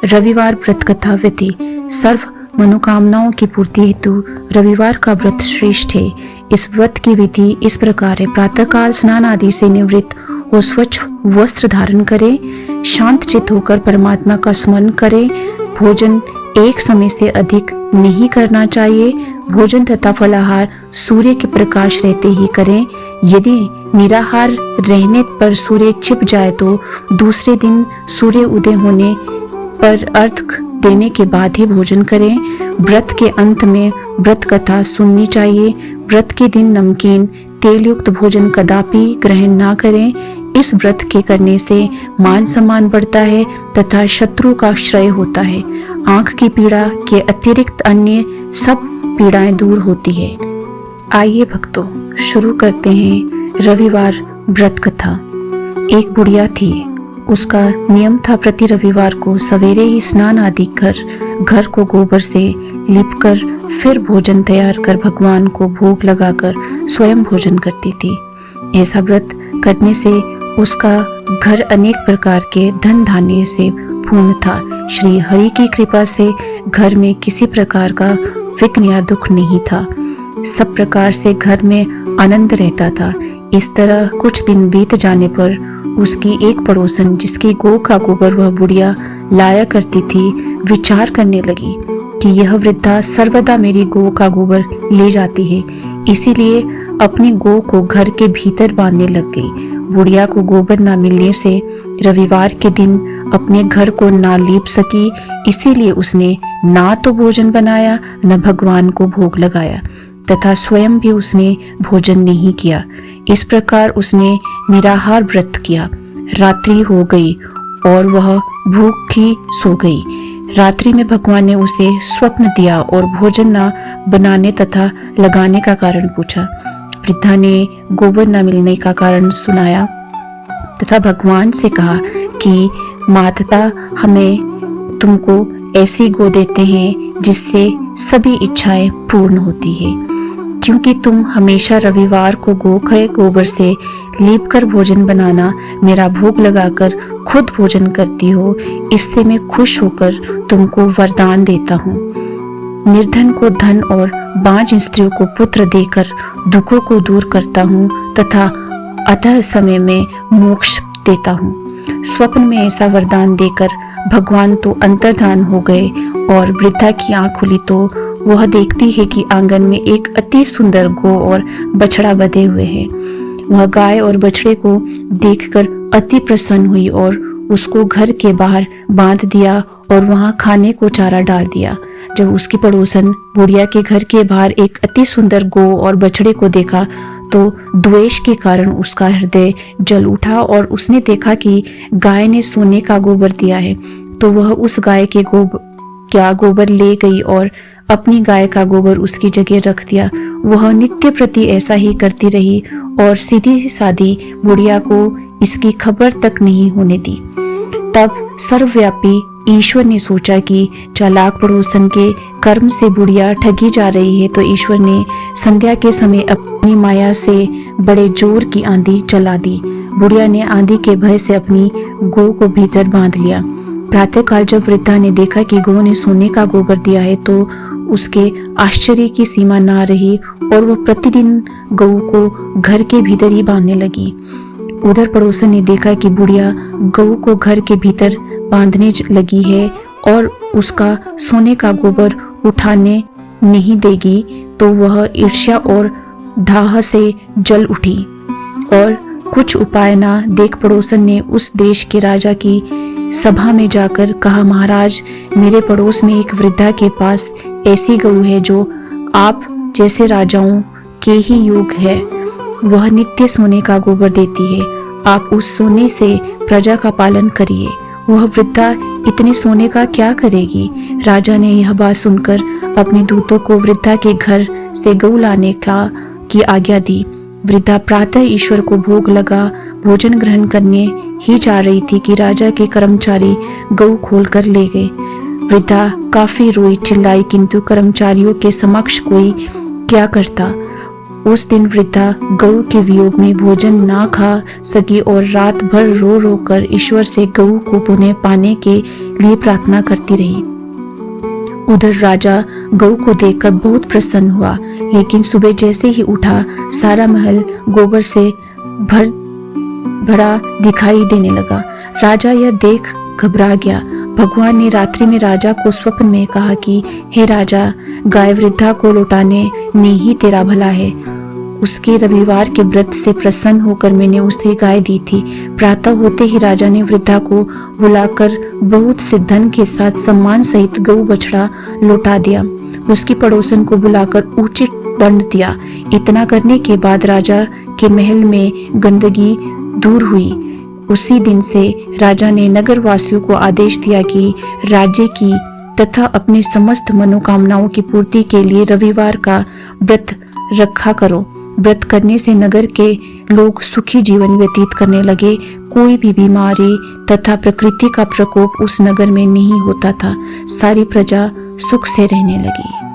रविवार व्रत कथा विधि। सर्व मनोकामनाओं की पूर्ति हेतु रविवार का व्रत श्रेष्ठ है। इस व्रत की विधि इस प्रकार है। प्रातःकाल स्नान आदि से निवृत्त हो स्वच्छ वस्त्र धारण करें, शांत चित्त होकर परमात्मा का स्मरण करें। भोजन एक समय से अधिक नहीं करना चाहिए। भोजन तथा फलाहार सूर्य के प्रकाश रहते ही करें। यदि निराहार रहने पर सूर्य छिप जाए तो दूसरे दिन सूर्य उदय होने पर अर्घ्य देने के बाद ही भोजन करें। व्रत के अंत में व्रत कथा सुननी चाहिए। व्रत के दिन नमकीन तेल युक्त भोजन कदापि ग्रहण ना करें। इस व्रत के करने से मान सम्मान बढ़ता है तथा शत्रु का क्षय होता है। आंख की पीड़ा के अतिरिक्त अन्य सब पीड़ाएं दूर होती है। आइए भक्तों, शुरू करते हैं रविवार व्रत कथा। एक बुढ़िया थी। उसका नियम था प्रति रविवार को सवेरे ही स्नान आदि कर घर को गोबर से लीपकर फिर भोजन तैयार कर भगवान को भोग लगाकर स्वयं भोजन करती थी। ऐसा व्रत करने से उसका घर अनेक प्रकार के धन धान्य से पूर्ण था। श्री हरि की कृपा से घर में किसी प्रकार का विघ्न या दुख नहीं था। सब प्रकार से घर में आनंद रहता था। इस तरह कुछ दिन बीत जाने पर उसकी एक पड़ोसन, जिसकी गौ का गोबर वह बुढ़िया लाया करती थी, विचार करने लगी कि यह वृद्धा सर्वदा मेरी गौ का गोबर ले जाती है, इसीलिए अपनी गौ को घर के भीतर बांधने लग गई। बुढ़िया को गोबर न मिलने से रविवार के दिन अपने घर को ना लीप सकी, इसीलिए उसने ना तो भोजन बनाया न भगवान को भोग लगाया तथा स्वयं भी उसने भोजन नहीं किया। इस प्रकार उसने निराहार व्रत किया। रात्रि हो गई और वह भूखी सो गई। रात्रि में भगवान ने उसे स्वप्न दिया और भोजन न बनाने तथा लगाने का कारण पूछा। वृद्धा ने गोबर न मिलने का कारण सुनाया तथा भगवान से कहा कि माता, हमें तुमको ऐसी गौ देते हैं जिससे सभी इच्छाएं पूर्ण होती है। क्योंकि तुम हमेशा रविवार को गौ के गोबर से लीपकर भोजन बनाना, मेरा भोग लगाकर खुद भोजन करती हो, इससे मैं खुश होकर तुमको वरदान देता हूँ। निर्धन को धन और बांझ स्त्रियों को पुत्र देकर दुखों को दूर करता हूँ तथा अतः समय में मोक्ष देता हूँ। स्वप्न में ऐसा वरदान देकर भगवान तो अंतर्धान हो गए और वृद्धा की आंख खुली तो वह देखती है कि आंगन में एक अति सुंदर गौ और बछड़ा बंधे हुए हैं। वह गाय और बछड़े को देखकर अति प्रसन्न हुई और उसको घर के बाहर बांध दिया और वहां खाने को चारा डाल दिया। जब उसकी पड़ोसन बुढ़िया के घर के बाहर एक अति सुंदर गौ और बछड़े को देखा तो द्वेष के कारण उसका हृदय जल उठा और उसने देखा कि गाय ने सोने का गोबर दिया है, तो वह उस गाय के गोबर ले गई और अपनी गाय का गोबर उसकी जगह रख दिया। वह नित्य प्रति ऐसा ही करती रही और सीधी सादी बुढ़िया को इसकी खबर तक नहीं होने दी। तब सर्वव्यापी ईश्वर ने सोचा कि चालाक पड़ोसन के कर्म से बुढ़िया ठगी जा रही है, तो ईश्वर ने संध्या के समय अपनी माया से बड़े जोर की आंधी चला दी। बुढ़िया ने आंधी के भय से अपनी गौ को भीतर बांध लिया। प्रातःकाल जब वृद्धा ने देखा कि गौ ने सोने का गोबर दिया है तो उसके आश्चर्य की सीमा ना रही और वह प्रतिदिन गऊ को घर के भीतर ही बांधने लगी। उधर पड़ोसन ने देखा कि बुढ़िया गऊ को घर के भीतर बांधने लगी है और उसका सोने का गोबर उठाने नहीं देगी, तो वह ईर्ष्या और डाह से जल उठी और कुछ उपाय ना देख पड़ोसन ने उस देश के राजा की सभा में जाकर कहा, महाराज, मेरे पड़ोस में एक वृद्धा के पास ऐसी गऊ है जो आप जैसे राजाओं के ही योग है। वह नित्य सोने का गोबर देती है। आप उस सोने से प्रजा का पालन करिए। वह वृद्धा इतने सोने का क्या करेगी? राजा ने यह बात सुनकर अपने दूतों को वृद्धा के घर से गऊ लाने की आज्ञा दी। वृद्धा प्रातः ईश्वर को भोग लगा भोजन ग्रहण करने ही जा रही थी कि राजा के कर्मचारी गऊ खोलकर ले गए। वृद्धा काफी रोई चिल्लाई, किंतु कर्मचारियों के समक्ष कोई क्या करता। उस दिन वृद्धा गऊ के वियोग में भोजन ना खा सकी और रात भर रो रो कर ईश्वर से गऊ को पुनः पाने के लिए प्रार्थना करती रही। उधर राजा गऊ को देखकर बहुत प्रसन्न हुआ, लेकिन सुबह जैसे ही उठा सारा महल गोबर से भरा दिखाई देने लगा। राजा यह देख घबरा गया। भगवान ने रात्रि में राजा को स्वप्न में कहा कि हे राजा, गाय वृद्धा को लौटाने में ही तेरा भला है। उसके रविवार के व्रत से प्रसन्न होकर मैंने उसे गाय दी थी। प्रातः होते ही राजा ने वृद्धा को बुलाकर बहुत से धन के साथ सम्मान सहित गऊ बछड़ा लौटा दिया। उसकी पड़ोसन को बुलाकर उचित दंड दिया। इतना करने के बाद राजा के महल में गंदगी दूर हुई। उसी दिन से राजा ने नगर वासियों को आदेश दिया कि राज्य की तथा अपनी समस्त मनोकामनाओं की पूर्ति के लिए रविवार का व्रत रखा करो। व्रत करने से नगर के लोग सुखी जीवन व्यतीत करने लगे। कोई भी बीमारी तथा प्रकृति का प्रकोप उस नगर में नहीं होता था। सारी प्रजा सुख से रहने लगी।